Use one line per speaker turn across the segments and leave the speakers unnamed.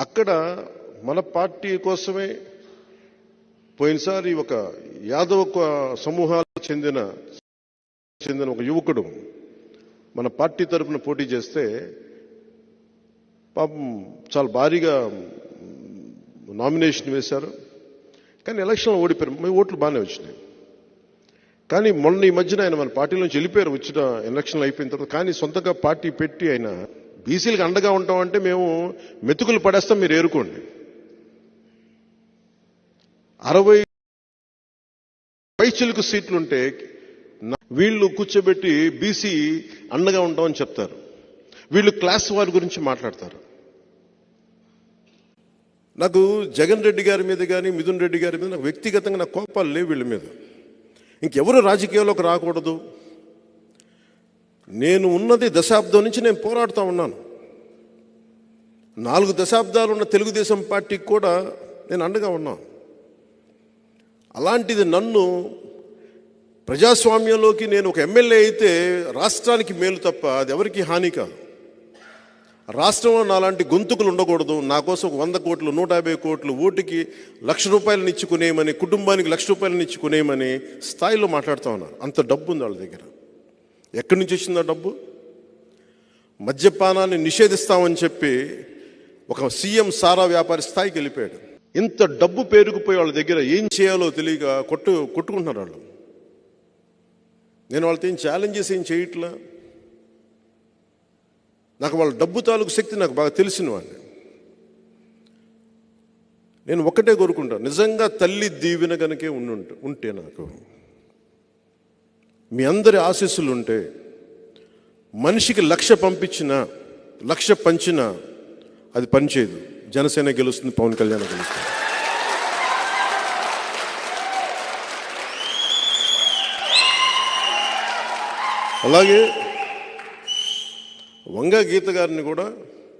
అక్కడ మన పార్టీ కోసమే పోయినసారి ఒక యాదవ సమూహాలకు చెందిన ఒక యువకుడు మన పార్టీ తరఫున పోటీ చేస్తే పాపం చాలా భారీగా నామినేషన్ వేశారు. కానీ ఎలక్షన్లో ఓడిపోయారు. మీ ఓట్లు బాగానే వచ్చినాయి. కానీ మొన్న ఈ మధ్యన ఆయన మన పార్టీ నుంచి వెళ్ళిపోయారు వచ్చిన ఎలక్షన్లు అయిపోయిన తర్వాత. కానీ సొంతంగా పార్టీ పెట్టి ఆయన బీసీలకు అండగా ఉంటామంటే మేము మెతుకులు పడేస్తాం, మీరు ఏరుకోండి. 60 పైచిలకు సీట్లుంటే వీళ్ళు కూర్చోబెట్టి బీసీ అండగా ఉంటామని చెప్తారు. వీళ్ళు క్లాస్ వారి గురించి మాట్లాడతారు. నాకు జగన్ రెడ్డి గారి మీద కానీ మిథున్ రెడ్డి గారి మీద నాకు వ్యక్తిగతంగా నాకు కోపాలు లేవు వీళ్ళ మీద. ఇంకెవరు రాజకీయాల్లోకి రాకూడదు. నేను ఉన్నది దశాబ్దం నుంచి నేను పోరాడుతూ ఉన్నాను. 4 దశాబ్దాలు ఉన్న తెలుగుదేశం పార్టీకి కూడా నేను అండగా ఉన్నాను. అలాంటిది నన్ను ప్రజాస్వామ్యంలోకి నేను ఒక ఎమ్మెల్యే అయితే రాష్ట్రానికి మేలు తప్ప అది ఎవరికి హాని కాదు. రాష్ట్రంలో నాలాంటి గొంతుకులు ఉండకూడదు. నా కోసం 100 కోట్లు 150 కోట్లు ఓటుకి ₹1,00,000 ఇచ్చుకునేయమని, కుటుంబానికి ₹1,00,000 ఇచ్చుకునేయమని స్థాయిలో మాట్లాడుతూ ఉన్నారు. అంత డబ్బు ఉంది వాళ్ళ దగ్గర. ఎక్కడి నుంచి వచ్చిందా డబ్బు? మద్యపానాన్ని నిషేధిస్తామని చెప్పి ఒక సీఎం సారా వ్యాపారి స్థాయికి వెళ్ళిపోయాడు. ఇంత డబ్బు పేరుకుపోయి వాళ్ళ దగ్గర ఏం చేయాలో తెలియక కొట్టుకుంటున్నారు వాళ్ళు. నేను వాళ్ళతో ఏం ఛాలెంజెస్ ఏం చేయట్లా. నాకు వాళ్ళ డబ్బు తాలూకు శక్తి నాకు బాగా తెలిసిన వాడిని. నేను ఒక్కటే కోరుకుంటాను, నిజంగా తల్లి దీవెన కనుకే ఉంటే నాకు మీ అందరి ఆశీస్సులు ఉంటే మనిషికి 1,00,000 పంపించినా 1,00,000 పంచినా అది పనిచేయదు. జనసేన గెలుస్తుంది, పవన్ కళ్యాణ్ గెలుస్తుంది. అలాగే వంగా గీత గారిని కూడా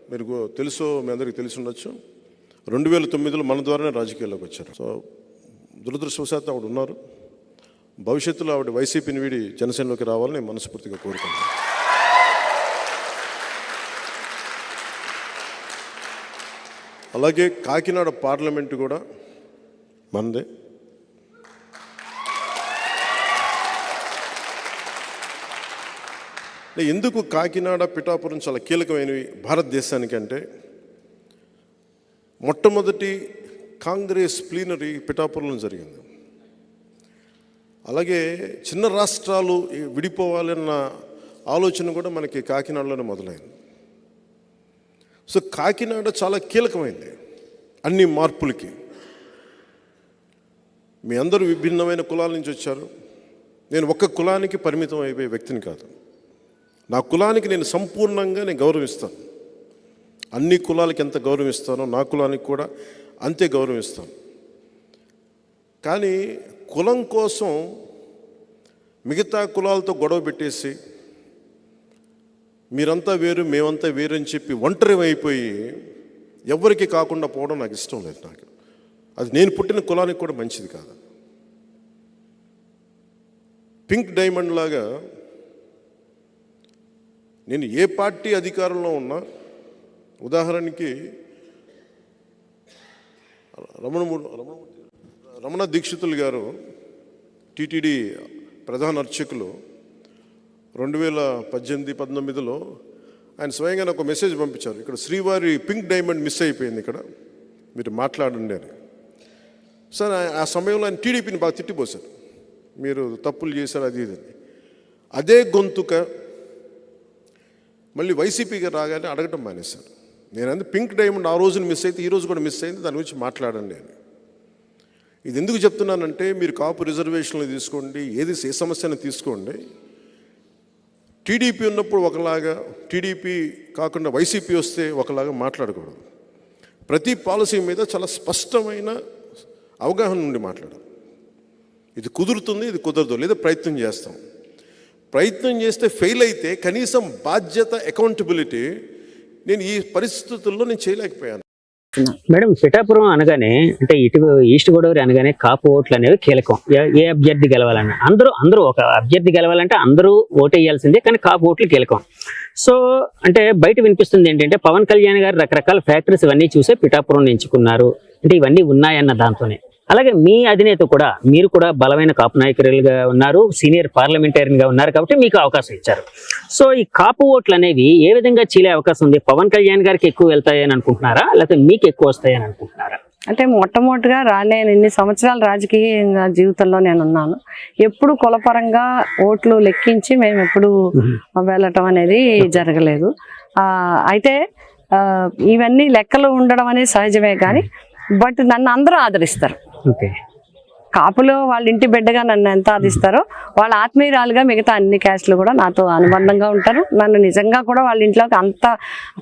మీరు తెలుసో మీ అందరికీ తెలిసి ఉండొచ్చు. 2009లో మన ద్వారానే రాజకీయాల్లోకి వచ్చారు. సో దురదృష్టవశాత్తు ఆవిడ ఉన్నారు. భవిష్యత్తులో ఆవిడ వైసీపీని వీడి జనసేనలోకి రావాలని మనస్ఫూర్తిగా కోరుకుంటున్నాను. అలాగే కాకినాడ పార్లమెంటు కూడా మనదే. ఎందుకు కాకినాడ పిఠాపురం చాలా కీలకమైనవి భారతదేశానికి అంటే, మొట్టమొదటి కాంగ్రెస్ ప్లీనరీ పిఠాపురంలో జరిగింది. అలాగే చిన్న రాష్ట్రాలు విడిపోవాలన్న ఆలోచన కూడా మనకి కాకినాడలోనే మొదలైంది. సో కాకినాడ చాలా కీలకమైంది అన్ని మార్పులకి. మీ అందరూ విభిన్నమైన కులాల నుంచి వచ్చారు. నేను ఒక్క కులానికి పరిమితం అయిపోయే వ్యక్తిని కాదు. నా కులానికి నేను సంపూర్ణంగా గౌరవిస్తాను. అన్ని కులాలకి ఎంత గౌరవిస్తానో నా కులానికి కూడా అంతే గౌరవిస్తాను. కానీ కులం కోసం మిగతా కులాలతో గొడవ పెట్టేసి మీరంతా వేరు మేమంతా వేరు అని చెప్పి ఒంటరి అయిపోయి ఎవరికి కాకుండా పోవడం నాకు ఇష్టం లేదు. నాకు అది నేను పుట్టిన కులానికి కూడా మంచిది కాదు. పింక్ డైమండ్ లాగా నేను ఏ పార్టీ అధికారంలో ఉన్నా, ఉదాహరణకి రమణ దీక్షితులు గారు టీటీడీ ప్రధాన అర్చకులు 2018-19లో ఆయన స్వయంగా నాకు మెసేజ్ పంపించారు. ఇక్కడ శ్రీవారి పింక్ డైమండ్ మిస్ అయిపోయింది, ఇక్కడ మీరు మాట్లాడండి అని. సార్ ఆ సమయంలో ఆయన టీడీపీని బాగా తిట్టిపోశారు, మీరు తప్పులు చేశారు అది ఇది. అదే గొంతుక మళ్ళీ వైసీపీగా రాగానే అడగటం మానేశారు. నేను పింక్ డైమండ్ ఆ రోజున మిస్ అయితే ఈ రోజు కూడా మిస్ అయింది, దాని గురించి మాట్లాడండి అని. ఇది ఎందుకు చెప్తున్నానంటే, మీరు కాపు రిజర్వేషన్లు తీసుకోండి, ఏ సమస్యను తీసుకోండి, టీడీపీ ఉన్నప్పుడు ఒకలాగా, టీడీపీ కాకుండా వైసీపీ వస్తే ఒకలాగా మాట్లాడకూడదు. ప్రతి పాలసీ మీద చాలా స్పష్టమైన అవగాహన నుండి మాట్లాడాలి. ఇది కుదురుతుంది, ఇది కుదరదు, లేదా ప్రయత్నం చేస్తాం. ప్రయత్నం చేస్తే ఫెయిల్ అయితే కనీసం బాధ్యత, అకౌంటబిలిటీ నేను ఈ పరిస్థితుల్లో నేను చేయలేకపోయాను.
మేడం, పిఠాపురం అనగానే అంటే ఇటు ఈస్ట్ గోదావరి అనగానే కాపు ఓట్లు అనేవి కీలకం. ఏ అభ్యర్థి గెలవాలన్నా అందరూ ఒక అభ్యర్థి గెలవాలంటే అందరూ ఓటు వేయాల్సిందే, కానీ కాపు ఓట్లు కీలకం. సో అంటే బయట వినిపిస్తుంది ఏంటంటే పవన్ కళ్యాణ్ గారు రకరకాల ఫ్యాక్టరీస్ ఇవన్నీ చూసే పిఠాపురం ఎంచుకున్నారు, అంటే ఇవన్నీ ఉన్నాయన్న దాంతోనే. అలాగే మీ అధినేత కూడా, మీరు కూడా బలమైన కాపు నాయకులుగా ఉన్నారు, సీనియర్ పార్లమెంటేరియన్ గా ఉన్నారు కాబట్టి మీకు అవకాశం ఇచ్చారు. సో ఈ కాపు ఓట్లు అనేవి ఏ విధంగా చీలే అవకాశం ఉంది? పవన్ కళ్యాణ్ గారికి ఎక్కువ వెళ్తాయని అనుకుంటున్నారా, లేకపోతే మీకు ఎక్కువ వస్తాయని అనుకుంటున్నారా?
అంటే మొట్టమొదటిగా నేను ఇన్ని సంవత్సరాల రాజకీయ జీవితంలో నేను ఉన్నాను. ఎప్పుడు కులపరంగా ఓట్లు లెక్కించి మేము ఎప్పుడు వెళ్ళటం అనేది జరగలేదు. అయితే ఇవన్నీ లెక్కలు ఉండడం అనేది సహజమే, కానీ బట్ నన్ను అందరూ ఆదరిస్తారు.
ఓకే,
కాపులో వాళ్ళ ఇంటి బిడ్డగా నన్ను ఎంత ఆదిస్తారో, వాళ్ళ ఆత్మీయురాలుగా మిగతా అన్ని క్యాస్ట్లు కూడా నాతో అనుబంధంగా ఉంటారు. నన్ను నిజంగా కూడా వాళ్ళ ఇంట్లోకి అంత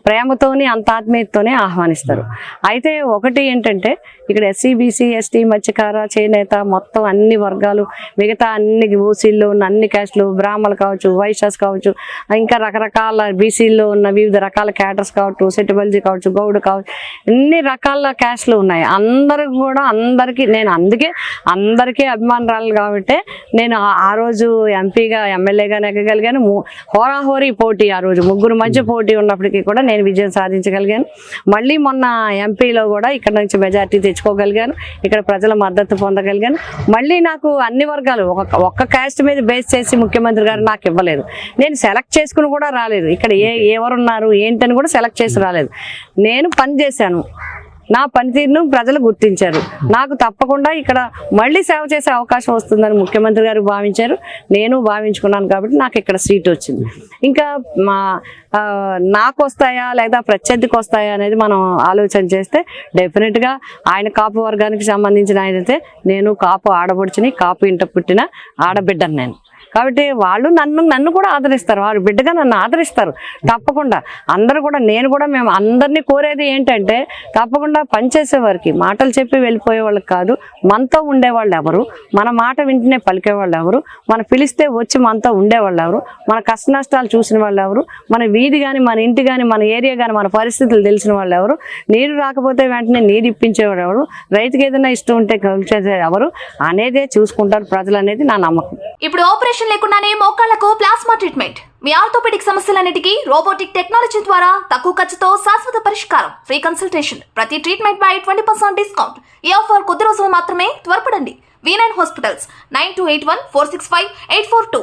ప్రేమతోని అంత ఆత్మీయతతోనే ఆహ్వానిస్తారు. అయితే ఒకటి ఏంటంటే ఇక్కడ ఎస్సీ బీసీ ఎస్టీ మత్స్యకార చేనేత మొత్తం అన్ని వర్గాలు, మిగతా అన్ని ఓసీల్లో ఉన్న అన్ని క్యాస్ట్లు, బ్రాహ్మణులు కావచ్చు, వైశ్యాస్ కావచ్చు, ఇంకా రకరకాల బీసీల్లో ఉన్న వివిధ రకాల క్యాడర్స్ కావచ్చు, సెటిబల్జీ కావచ్చు, గౌడ్ కావచ్చు, ఎన్ని రకాల క్యాస్ట్లు ఉన్నాయి. అందరికి కూడా నేను అందుకే అందరికీ అభిమానురాలు కాబట్టి నేను ఆ రోజు ఎంపీగా ఎమ్మెల్యేగా నెగ్గగలిగాను. హోరాహోరీ పోటీ, ఆ రోజు ముగ్గురు మధ్య పోటీ ఉన్నప్పటికీ కూడా నేను విజయం సాధించగలిగాను. మళ్ళీ మొన్న ఎంపీలో కూడా ఇక్కడ నుంచి మెజార్టీ తెచ్చుకోగలిగాను, ఇక్కడ ప్రజల మద్దతు పొందగలిగాను. మళ్ళీ నాకు అన్ని వర్గాలు ఒక్క క్యాస్ట్ మీద బేస్ చేసి ముఖ్యమంత్రి గారు నాకు ఇవ్వలేదు. నేను సెలెక్ట్ చేసుకుని కూడా రాలేదు. ఇక్కడ ఎవరున్నారు ఏంటని కూడా సెలెక్ట్ చేసి రాలేదు. నేను పని చేశాను, నా పనితీరును ప్రజలు గుర్తించారు. నాకు తప్పకుండా ఇక్కడ మళ్ళీ సేవ చేసే అవకాశం వస్తుందని ముఖ్యమంత్రి గారు భావించారు, నేను భావించుకున్నాను. కాబట్టి నాకు ఇక్కడ సీట్ వచ్చింది. ఇంకా నాకు వస్తాయా లేదా ప్రత్యర్థికి వస్తాయా అనేది మనం ఆలోచన చేస్తే డెఫినెట్గా ఆయన కాపు వర్గానికి సంబంధించిన ఆయనైతే, నేను కాపు ఆడబడుచుని, కాపు ఇంట పుట్టిన ఆడబిడ్డను నేను. కాబట్టి వాళ్ళు నన్ను కూడా ఆదరిస్తారు, వాళ్ళు బిడ్డగా నన్ను ఆదరిస్తారు తప్పకుండా. అందరూ కూడా, నేను కూడా, మేము అందరినీ కోరేది ఏంటంటే తప్పకుండా పనిచేసే వారికి, మాటలు చెప్పి వెళ్ళిపోయే వాళ్ళకి కాదు, మనతో ఉండేవాళ్ళు ఎవరు, మన మాట వింటనే పలికేవాళ్ళు ఎవరు, మన పిలిస్తే వచ్చి మనతో ఉండేవాళ్ళు ఎవరు, మన కష్ట నష్టాలు చూసిన వాళ్ళు ఎవరు, మన వీధి కానీ, మన ఇంటి కానీ, మన ఏరియా కానీ, మన పరిస్థితులు తెలిసిన వాళ్ళు ఎవరు, నీరు రాకపోతే వెంటనే నీరు ఇప్పించేవాడు ఎవరు, రైతుకి ఏదైనా ఇష్టం ఉంటే కలిసేది ఎవరు అనేదే చూసుకుంటారు ప్రజలు అనేది నా నమ్మకం.
ఇప్పుడు ఆపరేషన్ లేకుండానే మోకాళ్లకు ప్లాస్మా ట్రీట్మెంట్, మీ ఆర్థోపెడిక్ సమస్యలన్నిటికీ రోబోటిక్ టెక్నాలజీ ద్వారా తక్కువ ఖర్చుతో శాశ్వత పరిష్కారం, ఫ్రీ కన్సల్టేషన్, ప్రతి ట్రీట్మెంట్ పై 20% డిస్కౌంట్. ఈ ఆఫర్ కొద్ది రోజులు మాత్రమే, త్వరపడండి. V9 hospitals 9281465842